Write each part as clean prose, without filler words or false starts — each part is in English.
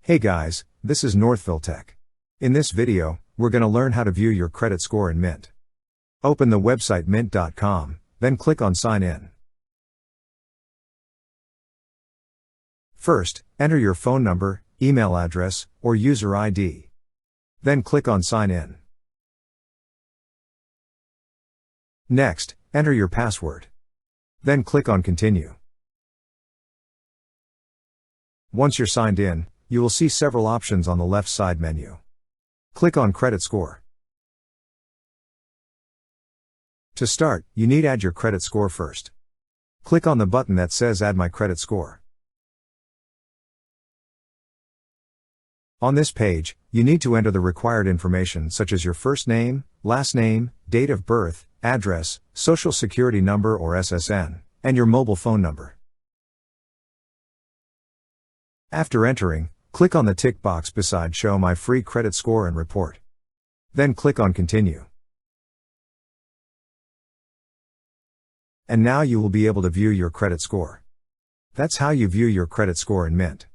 Hey guys, this is Northville Tech. In this video, we're going to learn how to view your credit score in Mint. Open the website mint.com, then click on Sign In. First, enter your phone number, email address, or user ID. Then click on Sign In. Next, enter your password. Then click on Continue. Once you're signed in, you will see several options on the left side menu. Click on Credit Score. To start, you need to add your credit score first. Click on the button that says Add My Credit Score. On this page, you need to enter the required information such as your first name, last name, date of birth, address, social security number or SSN, and your mobile phone number. After entering, click on the tick box beside Show My Free Credit Score and Report. Then click on Continue. And now you will be able to view your credit score. That's how you view your credit score in Mint.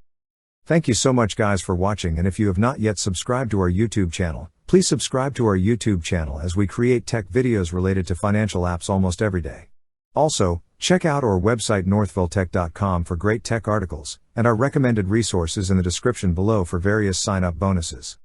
Thank you so much guys for watching, and if you have not yet subscribed to our YouTube channel, please subscribe to our YouTube channel as we create tech videos related to financial apps almost every day. Also, check out our website northvilletech.com for great tech articles, and our recommended resources in the description below for various sign-up bonuses.